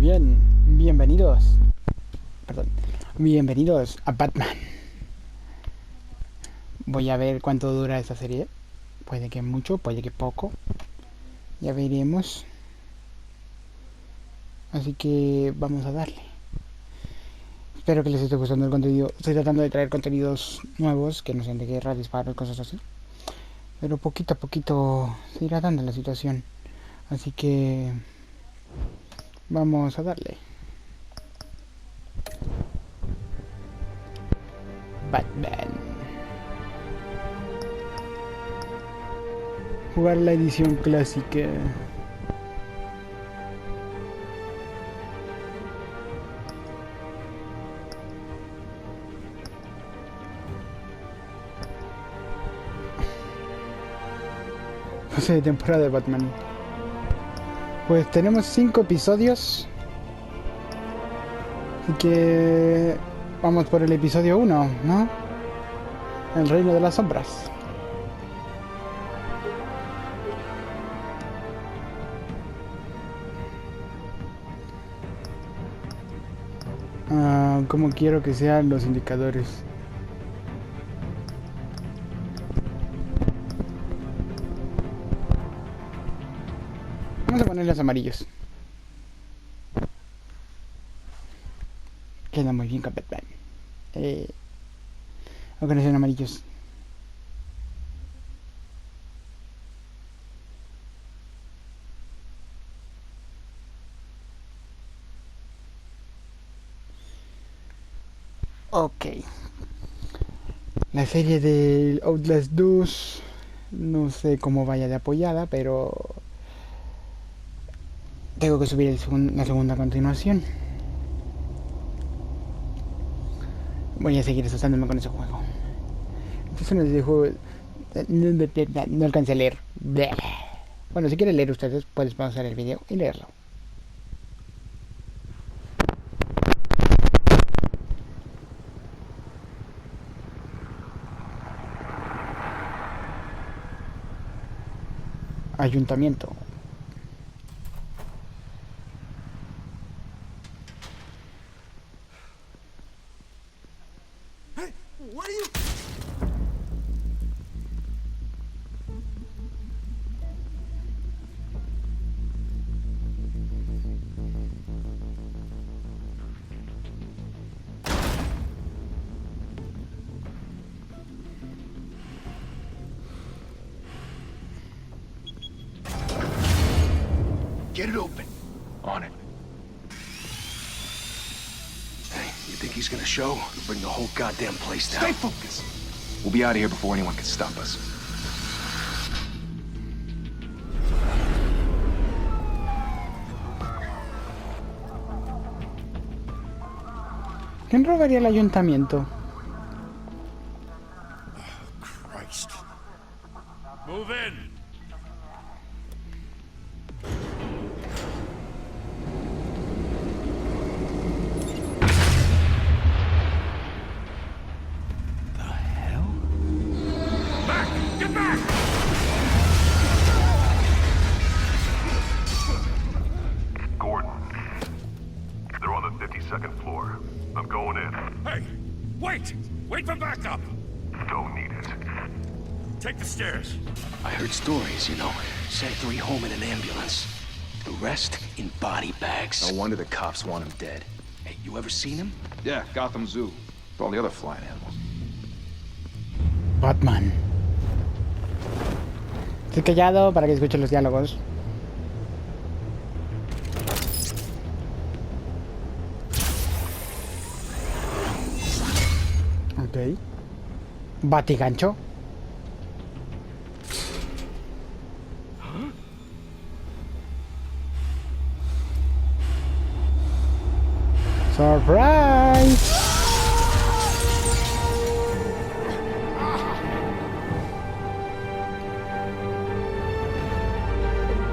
Bien, bienvenidos. Perdón. Bienvenidos a Batman. Voy a ver cuánto dura esta serie. Puede que mucho, puede que poco. Ya veremos. Así que vamos a darle. Espero que les esté gustando el contenido. Estoy tratando de traer contenidos nuevos, que no sean de guerra, disparos, cosas así. Pero poquito a poquito se irá dando la situación. Así que vamos a darle. Batman. Jugar la edición clásica. Fase de temporada de Batman. Pues tenemos 5 episodios. Así que vamos por el episodio 1, ¿no? El reino de las sombras. ¿Cómo quiero que sean los indicadores? Vamos a ponerlos amarillos. Queda muy bien con Batman. Aunque no sean amarillos. Ok. La serie del Outlast 2 no sé cómo vaya de apoyada, pero tengo que subir la segunda a continuación. Voy a seguir asustándome con ese juego. Entonces no ese juego. No alcancé a leer. Bueno, si quieren leer ustedes, pueden pausar el video y leerlo. Ayuntamiento. Hey, what are you? Get it open. On it. Hey, you think he's gonna show? He'll bring the whole goddamn place down. Stay focused. We'll be out of here before anyone can stop us. ¿Quién robaría el ayuntamiento? Christ. Move in. The hell? Back! Get back! Gordon. They're on the 52nd floor. I'm going in. Hey! Wait! Wait for backup! Don't need it. Take the stairs. I heard stories, you know. Sent 3 home in an ambulance. The rest in body bags. No wonder the cops want him dead. Hey, you ever seen him? Yeah, Gotham Zoo. With all the other flying animals. Batman. Estoy callado para que escuchen los diálogos. Ok. Batigancho. Surprise!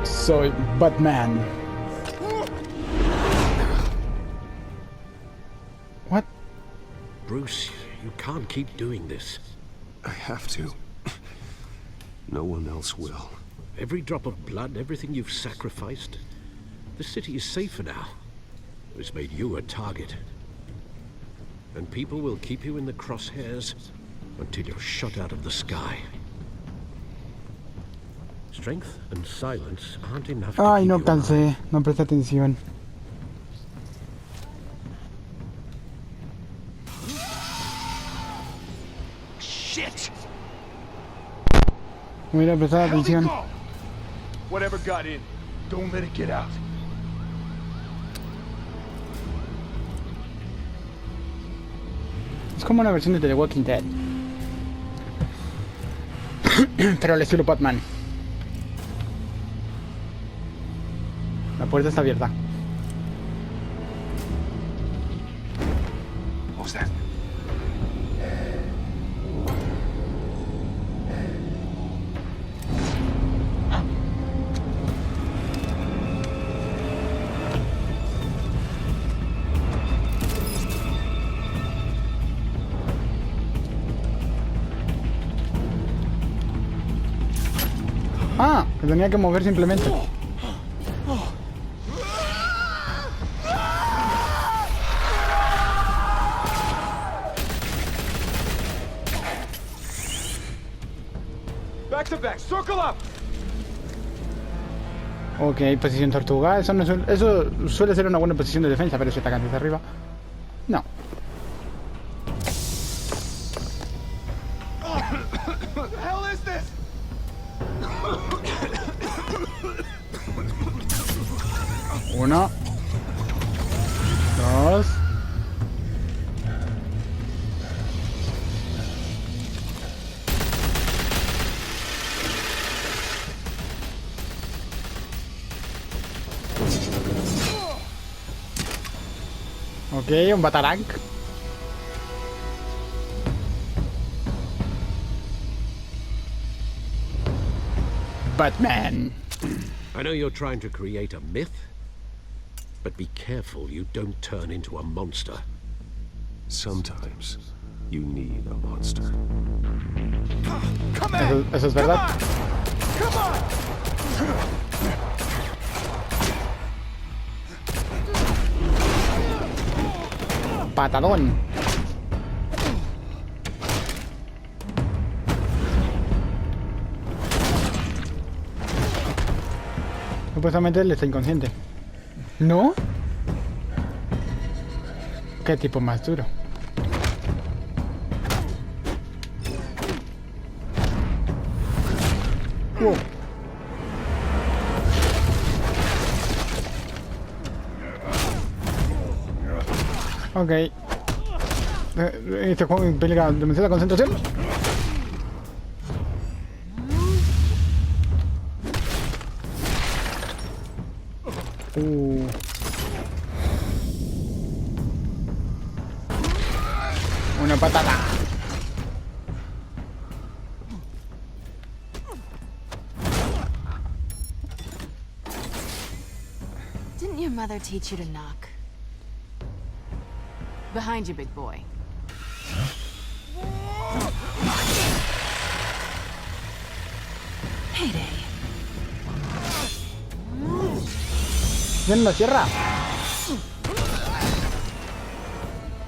Soy Batman. What? Bruce, you can't keep doing this. I have to. No one else will. Every drop of blood, everything you've sacrificed. The city is safer now. has made you a target. And people will keep you in the crosshairs until you're shot out of the sky. Strength and silence aren't enough to Ay, keep no you alive. alcancé, no presté atención. Shit! Hubiera prestado How'd it atención. go? Whatever got in, don't let it get out. Es como una versión de The Walking Dead. Pero al estilo Batman. La puerta está abierta. What was that? Ah, que tenía que mover simplemente. Back to back, circle up! Ok, posición tortuga. Eso, no eso suele ser una buena posición de defensa, pero si atacan desde arriba. No. What the hell is this? Uno. Dos. Ok, un batarang. Batman. I know you're trying to create a myth, but be careful you don't turn into a monster. Sometimes you need a monster. Come in! Eso es verdad. Come on! Patadón. Supuestamente él está inconsciente. ¿No? ¿Qué tipo más duro? Wow. Ok. Este juego implica demasiada concentración. Una patada. Didn't your mother teach you to knock? Behind you, big boy. Payday. ¡Ven la sierra!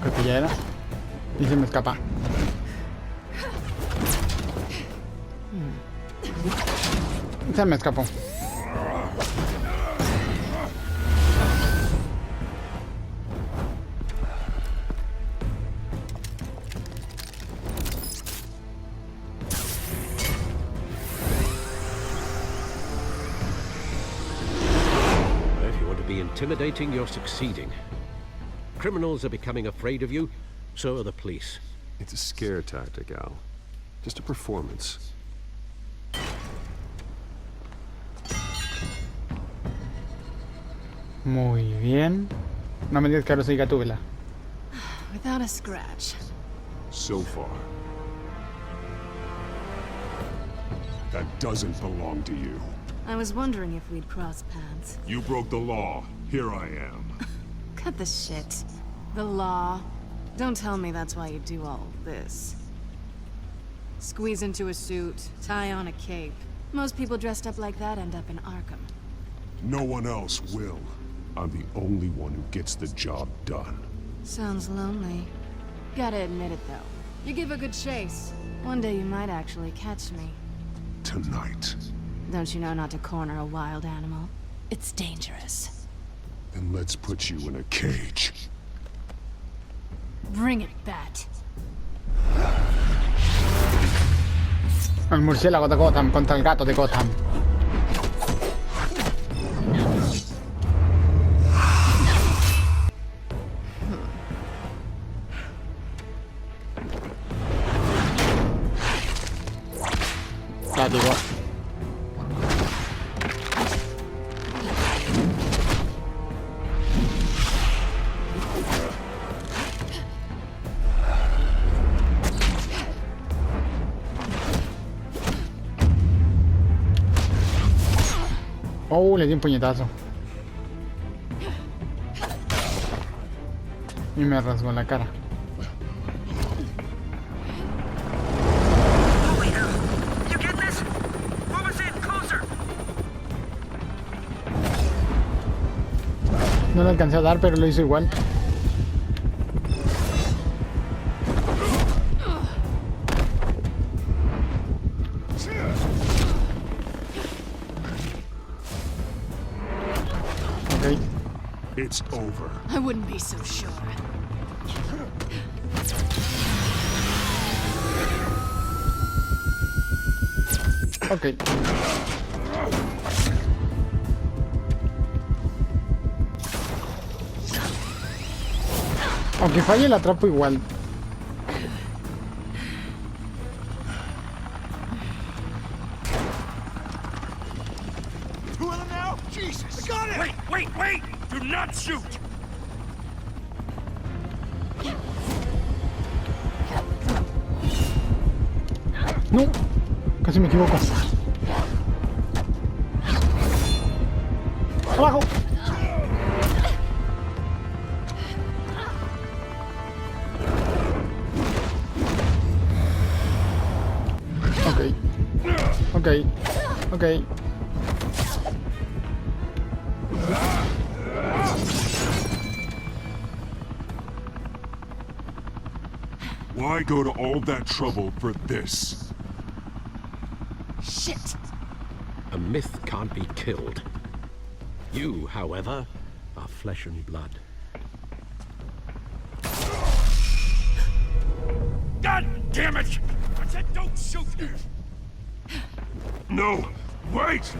Creo que ya era. Y se me escapa. Se me escapó. If you want to be intimidating, you're succeeding. Criminals are becoming afraid of you, so are the police. It's a scare tactic, Al. Just a performance. Muy bien. No me digas que ahora soy Gatúbela. Without a scratch. So far. That doesn't belong to you. I was wondering if we'd cross paths. You broke the law. Here I am. Cut the shit. The law. Don't tell me that's why you do all this. Squeeze into a suit, tie on a cape. Most people dressed up like that end up in Arkham. No one else will. I'm the only one who gets the job done. Sounds lonely. Gotta admit it, though. You give a good chase. One day you might actually catch me. Tonight. Don't you know not to corner a wild animal? It's dangerous. Then let's put you in a cage. Bring it, Bat. El murciélago de Gotham contra el gato de Gotham. Látigo. Oh, le di un puñetazo. Y me rasgó la cara. No le alcancé a dar, pero lo hizo igual. Ok. It's over. I wouldn't be so sure. Ok. Aunque falle, la atrapo igual. Two of them now? Jesus! I got it! Wait! Do not shoot! No, casi me equivoco. Abajo. Ok. Why go to all that trouble for this? Shit! A myth can't be killed. You, however, are flesh and blood. God damn it! I said don't shoot! No! Wait!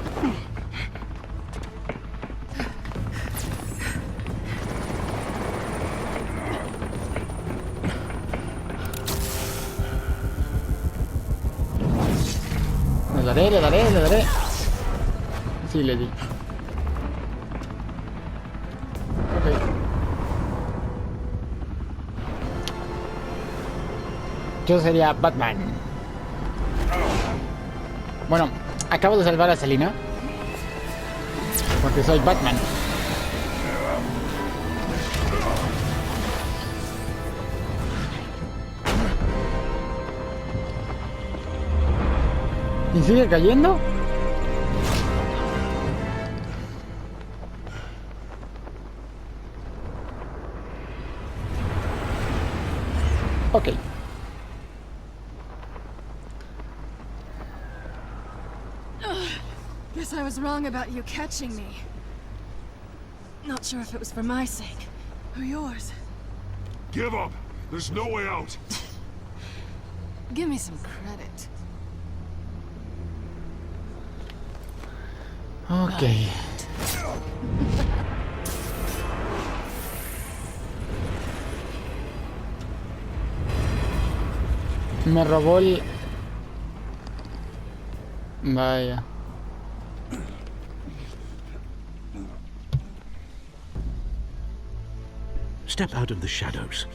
Le daré. Sí, le di. Ok. Yo sería Batman. Bueno, acabo de salvar a Selina. Porque soy Batman. ¿Y sigue cayendo? Ok. Guess I was wrong about you catching me. Not sure if it was for my sake or yours. Give up! There's no way out! Give me some credit. Ok. Me robó el... Vaya. Step out of the shadows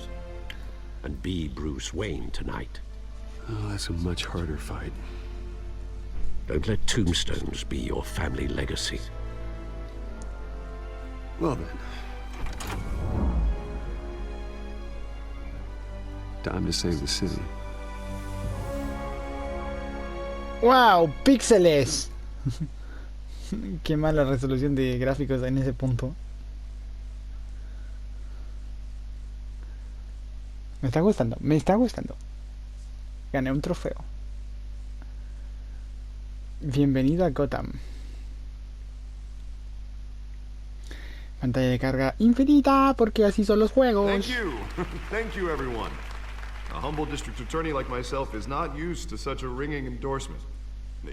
and be Bruce Wayne tonight. Oh, that's a much harder fight. Don't let tombstones be your family legacy. Well then. Time to save the city. ¡Wow! ¡Píxeles! Qué mala resolución de gráficos en ese punto. Me está gustando, me está gustando. Gané un trofeo. Bienvenido a Gotham. Pantalla de carga infinita, porque así son los juegos. Thank you. Thank you, everyone. A humble district attorney like myself is not used to such a ringing endorsement.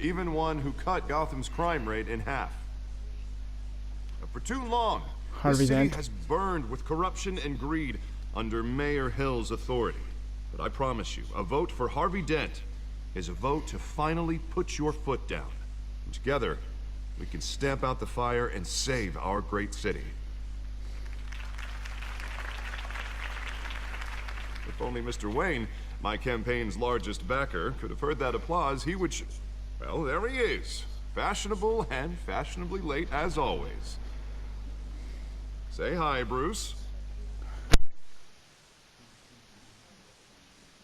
Even one who cut Gotham's crime rate in half. For too long, the city has burned with corruption and greed under Mayor Hill's authority. But I promise you, a vote for Harvey Dent is a vote to finally put your foot down. And together, we can stamp out the fire and save our great city. If only Mr. Wayne, my campaign's largest backer, could have heard that applause, he would well, there he is. Fashionable and fashionably late as always. Say hi, Bruce.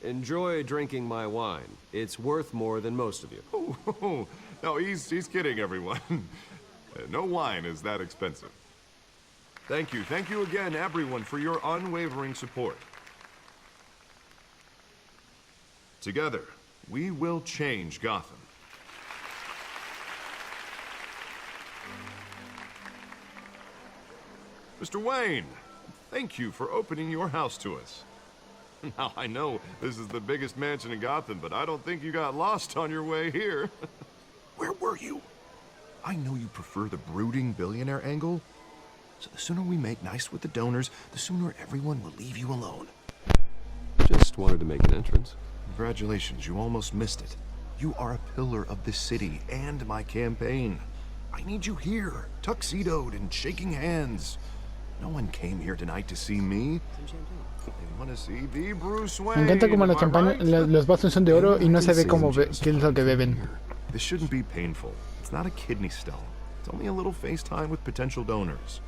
Enjoy drinking my wine. It's worth more than most of you. Oh, no, he's kidding, everyone. No wine is that expensive. Thank you again, everyone, for your unwavering support. Together, we will change Gotham. Mr. Wayne, thank you for opening your house to us. Now, I know this is the biggest mansion in Gotham, but I don't think you got lost on your way here. Where were you? I know you prefer the brooding billionaire angle, so the sooner we make nice with the donors, the sooner everyone will leave you alone. Just wanted to make an entrance. Congratulations, you almost missed it. You are a pillar of this city and my campaign. I need you here, tuxedoed and shaking hands. No one came here tonight to see me. They want to see the Bruce Wayne. Me encanta como las champañas, los vasos son de oro y no se ve como qué es lo que beben. This shouldn't be painful. It's not a kidney stone. It's only a little FaceTime with potential donors.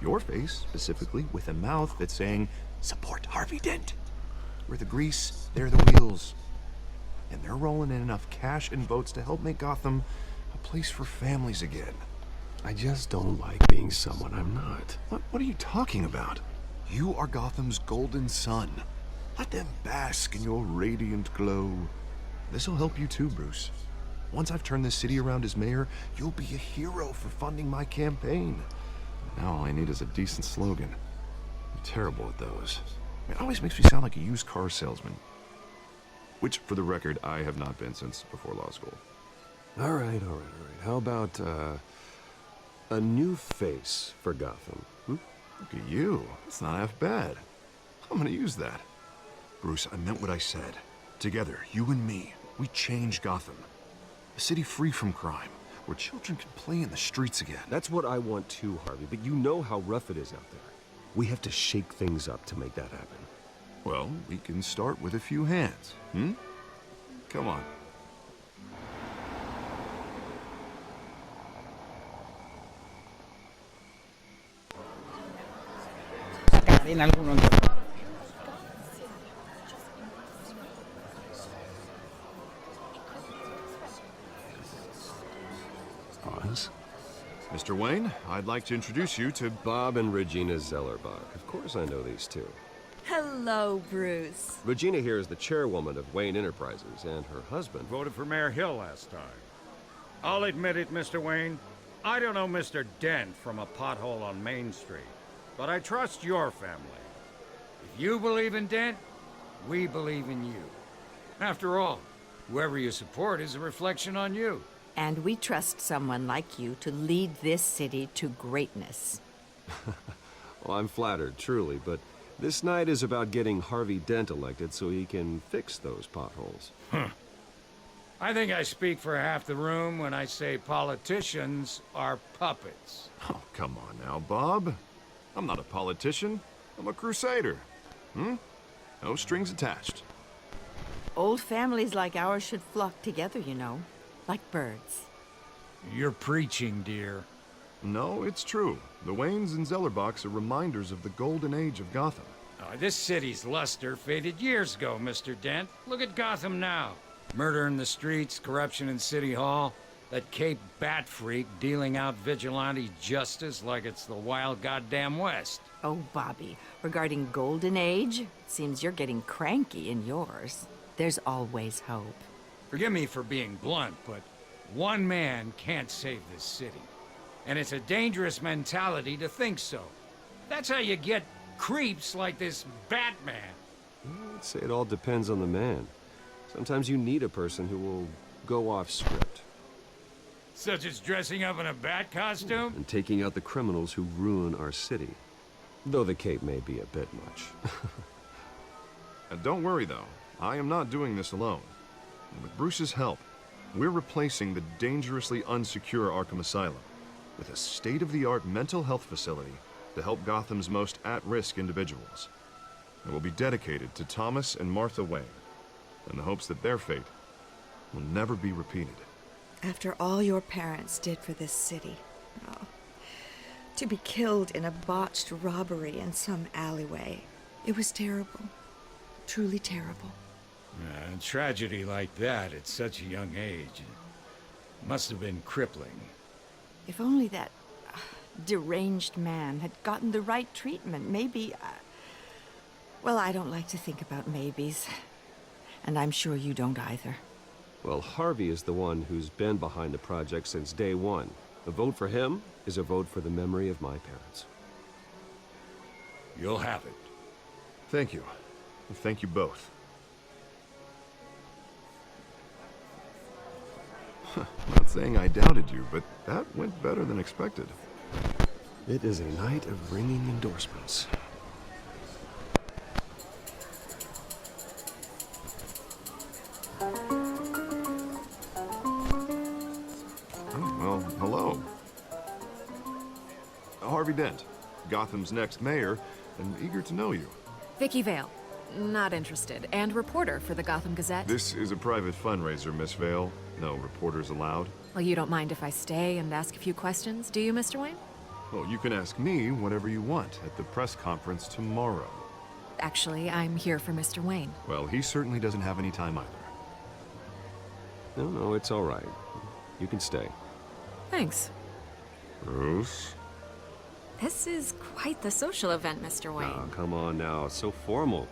Your face, specifically, with a mouth that's saying, support Harvey Dent. We're the grease, they're the wheels. And they're rolling in enough cash and votes to help make Gotham a place for families again. I just don't like being someone I'm not. What are you talking about? You are Gotham's golden sun. Let them bask in your radiant glow. This'll help you too, Bruce. Once I've turned this city around as mayor, you'll be a hero for funding my campaign. Now all I need is a decent slogan. I'm terrible at those. It always makes me sound like a used car salesman. Which, for the record, I have not been since before law school. All right. How about, a new face for Gotham? Look at you. It's not half bad. I'm gonna use that. Bruce, I meant what I said. Together, you and me, we change Gotham. A city free from crime, where children can play in the streets again. That's what I want too, Harvey, but you know how rough it is out there. We have to shake things up to make that happen. Well, we can start with a few hands, Come on. En algunos. Oz? Mr. Wayne, I'd like to introduce you to Bob and Regina Zellerbach. Of course I know these two. Hello, Bruce. Regina here is the chairwoman of Wayne Enterprises, and her husband... Voted for Mayor Hill last time. I'll admit it, Mr. Wayne. I don't know Mr. Dent from a pothole on Main Street, but I trust your family. If you believe in Dent, we believe in you. After all, whoever you support is a reflection on you. And we trust someone like you to lead this city to greatness. Well, I'm flattered, truly, but this night is about getting Harvey Dent elected so he can fix those potholes. I think I speak for half the room when I say politicians are puppets. Oh, come on now, Bob. I'm not a politician. I'm a crusader. No strings attached. Old families like ours should flock together, you know, like birds. You're preaching, dear. No, it's true. The Waynes and Zellerbachs are reminders of the golden age of Gotham. This city's luster faded years ago, Mr. Dent. Look at Gotham now. Murder in the streets, corruption in City Hall. That Cape Bat freak dealing out vigilante justice like it's the wild goddamn West. Oh, Bobby, regarding Golden Age, it seems you're getting cranky in yours. There's always hope. Forgive me for being blunt, but one man can't save this city. And it's a dangerous mentality to think so. That's how you get creeps like this Batman. I'd say it all depends on the man. Sometimes you need a person who will go off script. Such as dressing up in a bat costume? And taking out the criminals who ruin our city. Though the cape may be a bit much. And don't worry, though. I am not doing this alone. With Bruce's help, we're replacing the dangerously unsecure Arkham Asylum with a state-of-the-art mental health facility to help Gotham's most at-risk individuals. It will be dedicated to Thomas and Martha Wayne, in the hopes that their fate will never be repeated. After all your parents did for this city, oh, to be killed in a botched robbery in some alleyway, it was terrible. Truly terrible. A tragedy like that at such a young age must have been crippling. If only that deranged man had gotten the right treatment, maybe... well, I don't like to think about maybes. And I'm sure you don't either. Well, Harvey is the one who's been behind the project since day one. A vote for him is a vote for the memory of my parents. You'll have it. Thank you. Thank you both. Not saying I doubted you, but that went better than expected. It is a night of ringing endorsements. Hello. Harvey Dent, Gotham's next mayor, and eager to know you. Vicky Vale. Not interested. And reporter for the Gotham Gazette. This is a private fundraiser, Miss Vale. No reporters allowed. Well, you don't mind if I stay and ask a few questions, do you, Mr. Wayne? Well, you can ask me whatever you want at the press conference tomorrow. Actually, I'm here for Mr. Wayne. Well, he certainly doesn't have any time either. No, it's all right. You can stay. Thanks. Bruce? This is quite the social event, Mr. Wayne. Oh, come on now. It's so formal.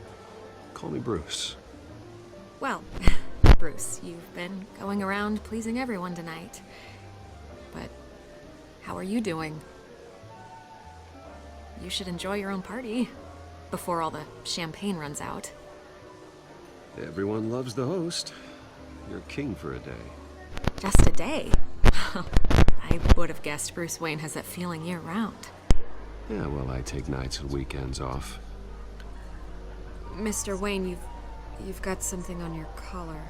Call me Bruce. Well, Bruce, you've been going around pleasing everyone tonight. But how are you doing? You should enjoy your own party before all the champagne runs out. Everyone loves the host. You're king for a day. Just a day? I would have guessed Bruce Wayne has that feeling year-round. Yeah, well, I take nights and weekends off. Mr. Wayne, you've got something on your collar.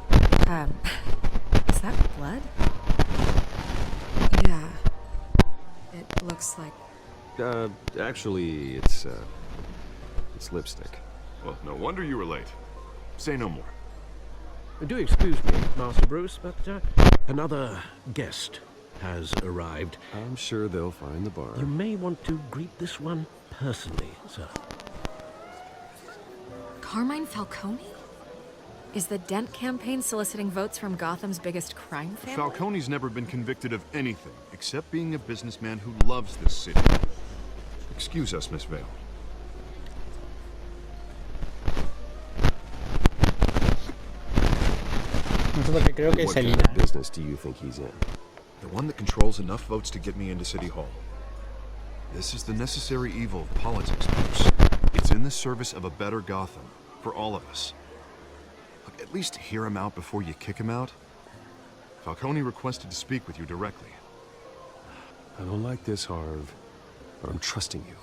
Is that blood? Yeah. It looks like... Actually, it's lipstick. Well, no wonder you were late. Say no more. Do excuse me, Master Bruce, but another guest has arrived. I'm sure they'll find the bar. You may want to greet this one personally, sir. Carmine Falcone? Is the Dent campaign soliciting votes from Gotham's biggest crime family? Falcone's never been convicted of anything except being a businessman who loves this city. Excuse us, Miss Vale. Porque creo que What es kind of business do you think he's in? The one that controls enough votes to get me into City Hall. This is the necessary evil of politics, Bruce. It's in the service of a better Gotham, for all of us. Look, at least hear him out before you kick him out. Falcone requested to speak with you directly. I don't like this, Harv, but I'm trusting you.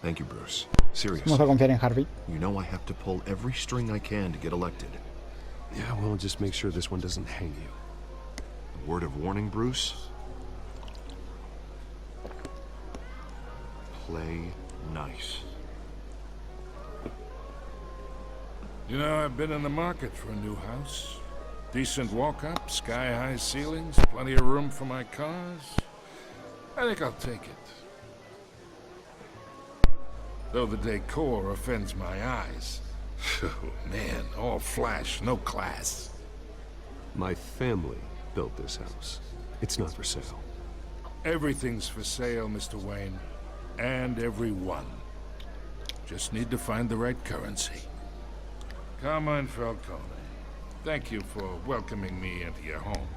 Thank you, Bruce. Seriously. Vamos a confiar en Harvey. You know I have to pull every string I can to get elected. Yeah, well, just make sure this one doesn't hang you. A word of warning, Bruce? Play nice. You know, I've been in the market for a new house. Decent walk-up, sky-high ceilings, plenty of room for my cars. I think I'll take it. Though the decor offends my eyes. Oh, man, all flash, no class. My family built this house. It's not for sale. Everything's for sale, Mr. Wayne. And everyone. Just need to find the right currency. Carmine Falcone, thank you for welcoming me into your home.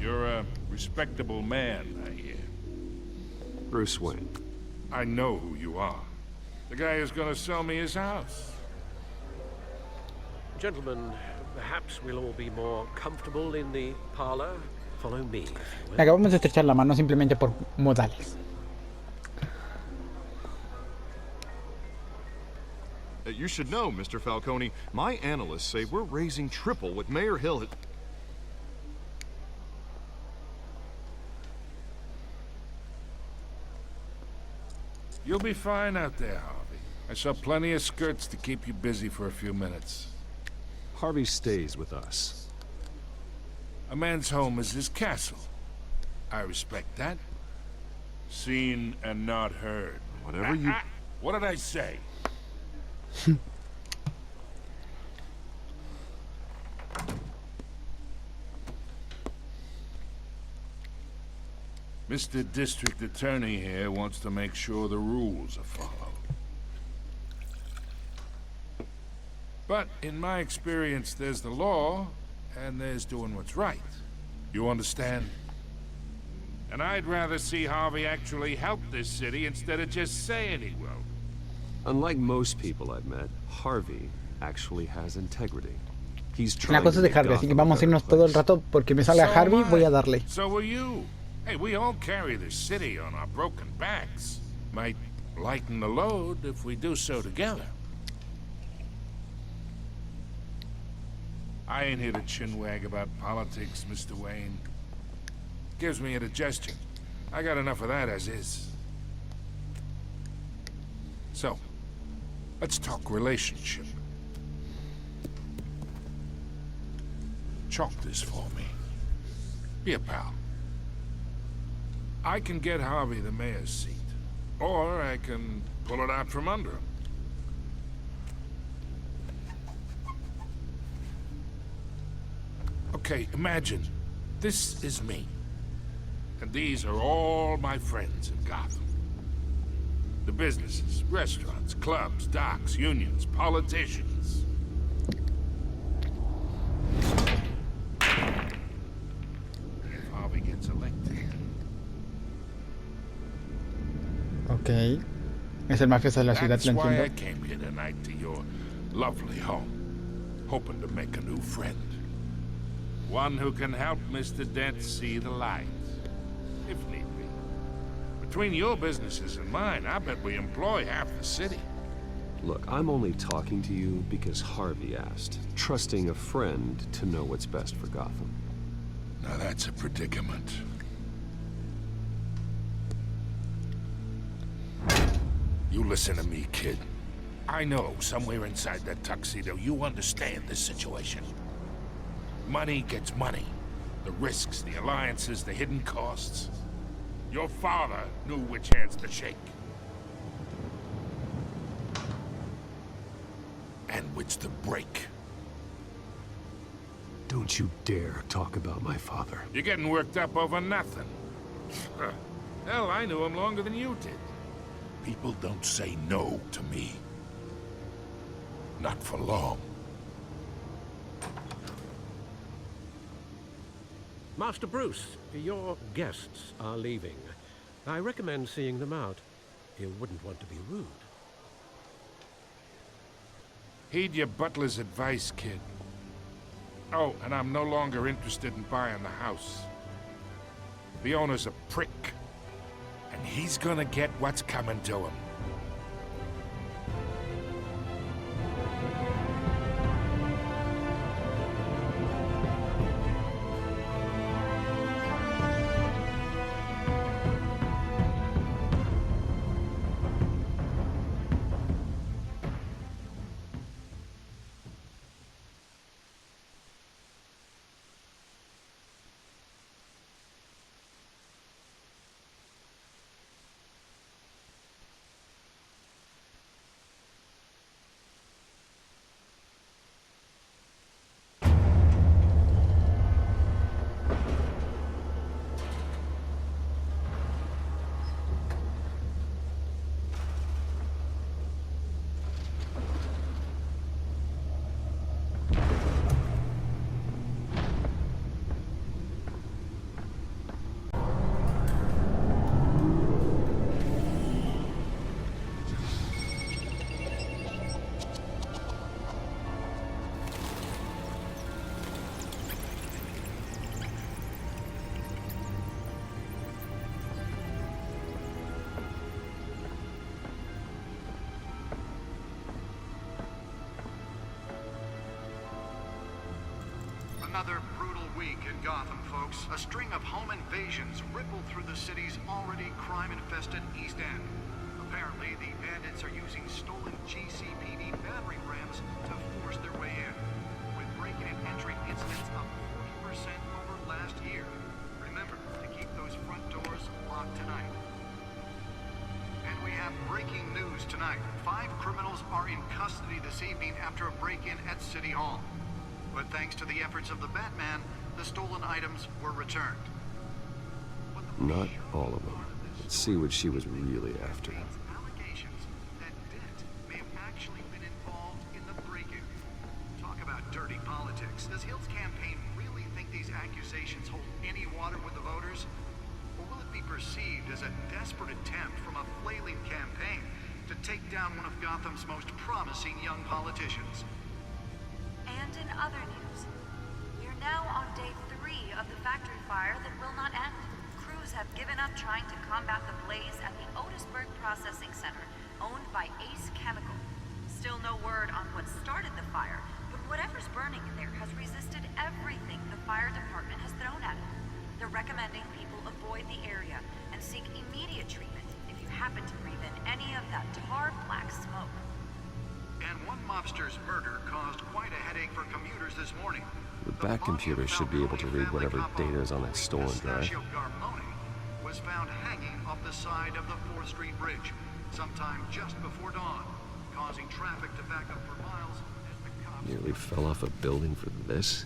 You're a respectable man, I hear. Bruce Wayne. I know who you are. The guy who's gonna sell me his house. Gentlemen, perhaps we'll all be more comfortable in the parlor. Follow me, if you will. Le acabamos de estrechar la mano simplemente por modales. You should know, Mr. Falcone, my analysts say we're raising triple what Mayor Hill had... You'll be fine out there, Harvey. I saw plenty of skirts to keep you busy for a few minutes. Harvey stays with us. A man's home is his castle. I respect that. Seen and not heard. Whatever you... What did I say? Mr. District Attorney here wants to make sure the rules are followed. But in my experience, there's the law, and there's doing what's right. You understand? And I'd rather see Harvey actually help this city instead of just saying he will. Unlike most people I've met, Harvey actually has integrity. He's La trying cosa to es de make Harvey, así que Gotham a vamos a better irnos todo el place. rato porque me sale a So Harvey, am I. voy a darle. So will you. Hey, we all carry this city on our broken backs. Might lighten the load if we do so together. I ain't here to chinwag about politics, Mr. Wayne. Gives me indigestion. I got enough of that as is. So, let's talk relationship. Chalk this for me. Be a pal. I can get Harvey the mayor's seat, or I can pull it out from under him. Okay, imagine this is me, and these are all my friends in Gotham. The businesses, restaurants, clubs, docks, unions, politicians. If Harvey gets elected. Ok. Es el mafioso de la ciudad, That's lo why I entiendo. came here tonight to your lovely home, hoping to make a new friend. One who can help Mr. Dent see the light, if need be. Between your businesses and mine, I bet we employ half the city. Look, I'm only talking to you because Harvey asked, trusting a friend to know what's best for Gotham. Now that's a predicament. You listen to me, kid. I know somewhere inside that tuxedo you understand this situation. Money gets money. The risks, the alliances, the hidden costs. Your father knew which hands to shake. And which to break. Don't you dare talk about my father. You're getting worked up over nothing. Hell, I knew him longer than you did. People don't say no to me. Not for long. Master Bruce, your guests are leaving. I recommend seeing them out. You wouldn't want to be rude. Heed your butler's advice, kid. Oh, and I'm no longer interested in buying the house. The owner's a prick. And he's gonna get what's coming to him. another brutal week in Gotham, folks. A string of home invasions rippled through the city's already crime-infested East End. Apparently, the bandits are using stolen GCPD battering rams to force their way in, with break-in and entry incidents up 40% over last year. Remember to keep those front doors locked tonight. And we have breaking news tonight. 5 criminals are in custody this evening after a break-in at City Hall. But thanks to the efforts of the Batman, the stolen items were returned. Not all of them. Let's see what she was really after. Allegations that Dent may have actually been involved in the break-in. Talk about dirty politics. Does Hill's campaign really think these accusations hold any water with the voters? Or will it be perceived as a desperate attempt from a flailing campaign to take down one of Gotham's most promising young politicians? And in other news, we're now on day 3 of the factory fire that will not end. Crews have given up trying to combat the blaze at the Otisburg Processing Center, owned by Ace Chemical. Still no word on what started the fire, but whatever's burning in there has resisted everything the fire department has thrown at it. They're recommending people avoid the area and seek immediate treatment if you happen to breathe in any of that tar black smoke. And one mobster's murder caused quite a headache for commuters this morning. The back computer should be able to read whatever data is on that stolen drive. Garmoni was found hanging off the side of the 4th Street Bridge sometime just before dawn, causing traffic to back up for miles as the cops... Nearly fell off a building for this?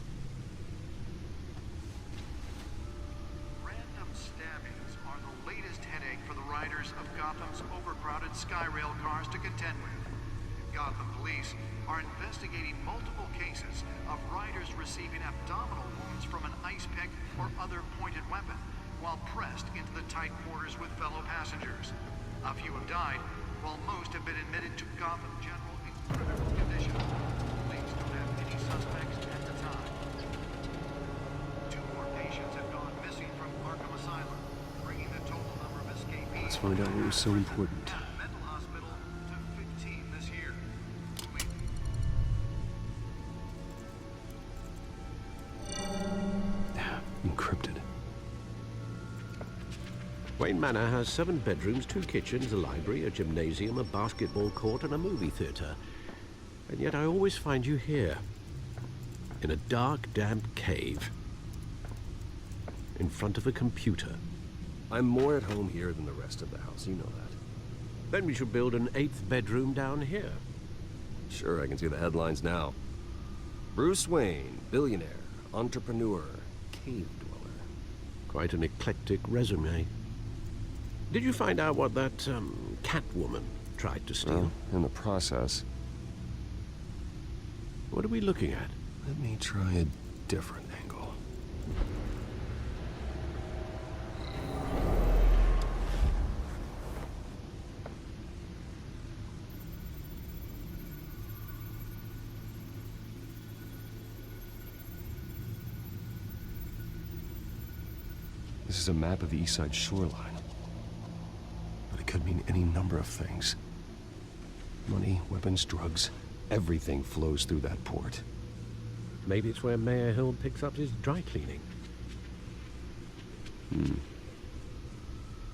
Random stabbings are the latest headache for the riders of Gotham's overcrowded Skyrail cars to contend with. Gotham police are investigating multiple cases of riders receiving abdominal wounds from an ice pick or other pointed weapon while pressed into the tight quarters with fellow passengers. A few have died, while most have been admitted to Gotham General in critical condition. Police don't have any suspects at the time. 2 more patients have gone missing from Arkham Asylum, bringing the total number of escapees... Let's find out what was so important. ...mental hospital to 15 this year. Encrypted. Wayne Manor has 7 bedrooms, 2 kitchens, a library, a gymnasium, a basketball court, and a movie theater. And yet I always find you here, in a dark, damp cave, in front of a computer. I'm more at home here than the rest of the house, you know that. Then we should build an 8th bedroom down here. Sure, I can see the headlines now. Bruce Wayne, billionaire, entrepreneur, cave dweller. Quite an eclectic resume. Did you find out what that, Catwoman tried to steal? Well, in the process. What are we looking at? Let me try a different angle. This is a map of the East Side shoreline. But it could mean any number of things. Money, weapons, drugs, everything flows through that port. Maybe it's where Mayor Hill picks up his dry cleaning.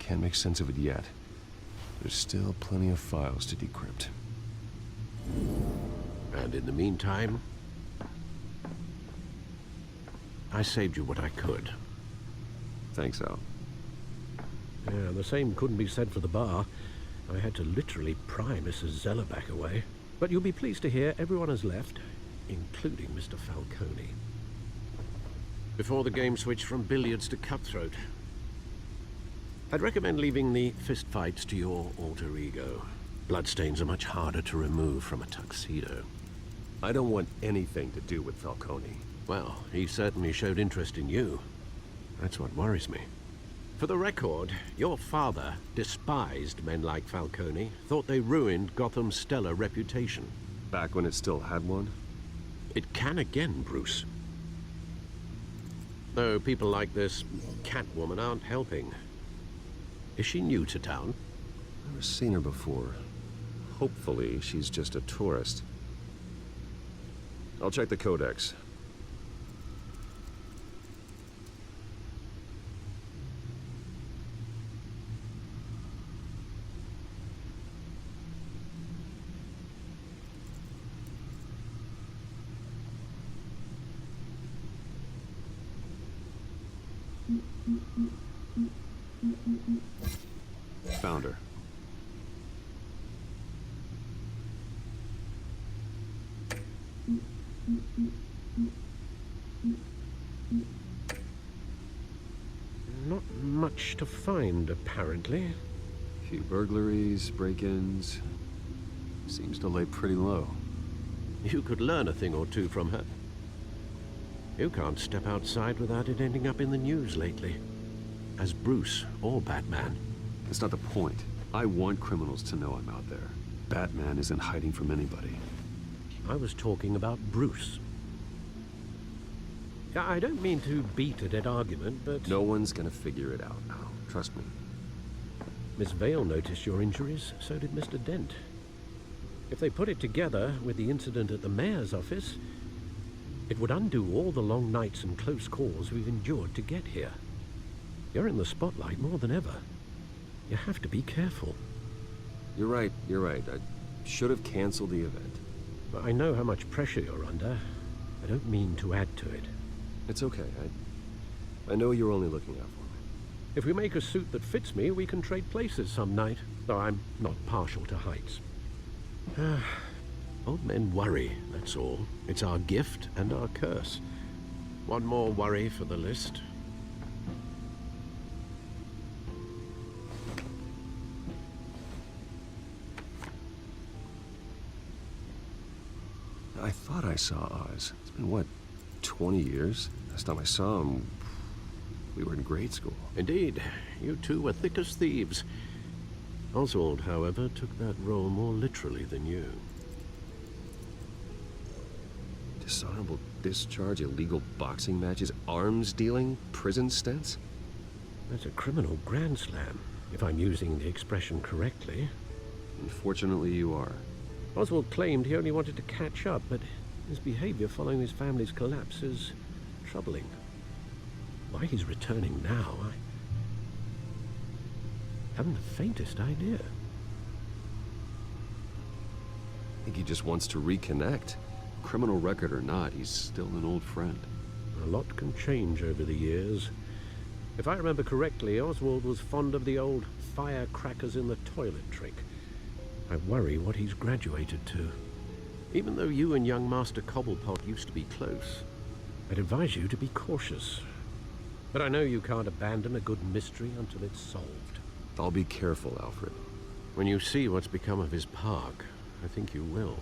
Can't make sense of it yet. There's still plenty of files to decrypt. And in the meantime, I saved you what I could. Thanks, Al. Yeah, the same couldn't be said for the bar. I had to literally pry Mrs. Zellerback away. But you'll be pleased to hear everyone has left, including Mr. Falcone. Before the game switched from billiards to cutthroat. I'd recommend leaving the fistfights to your alter ego. Bloodstains are much harder to remove from a tuxedo. I don't want anything to do with Falcone. Well, he certainly showed interest in you. That's what worries me. For the record, your father despised men like Falcone, thought they ruined Gotham's stellar reputation. Back when it still had one? It can again, Bruce. Though people like this Catwoman aren't helping. Is she new to town? Never seen her before. Hopefully, she's just a tourist. I'll check the codex. Found her. Not much to find, apparently. A few burglaries, break-ins. Seems to lay pretty low. You could learn a thing or two from her. You can't step outside without it ending up in the news lately. As Bruce or Batman. That's not the point. I want criminals to know I'm out there. Batman isn't hiding from anybody. I was talking about Bruce. I don't mean to beat a dead argument, but... No one's gonna figure it out now. Trust me. Miss Vale noticed your injuries, so did Mr. Dent. If they put it together with the incident at the mayor's office, it would undo all the long nights and close calls we've endured to get here. You're in the spotlight more than ever. You have to be careful. You're right. I should have canceled the event. But I know how much pressure you're under. I don't mean to add to it. It's okay. I know you're only looking out for me. If we make a suit that fits me, we can trade places some night. Though I'm not partial to heights. Old men worry, that's all. It's our gift and our curse. One more worry for the list. I thought I saw Oz. It's been, what, 20 years? Last time I saw him, we were in grade school. Indeed. You two were thick as thieves. Oswald, however, took that role more literally than you. Dishonorable discharge, illegal boxing matches, arms dealing, prison stints? That's a criminal grand slam, if I'm using the expression correctly. Unfortunately, you are. Oswald claimed he only wanted to catch up, but his behavior following his family's collapse is troubling. Why he's returning now, I haven't the faintest idea. I think he just wants to reconnect. Criminal record or not, he's still an old friend. A lot can change over the years. If I remember correctly, Oswald was fond of the old firecrackers in the toilet trick. I worry what he's graduated to. Even though you and young Master Cobblepot used to be close, I'd advise you to be cautious. But I know you can't abandon a good mystery until it's solved. I'll be careful, Alfred. When you see what's become of his park, I think you will.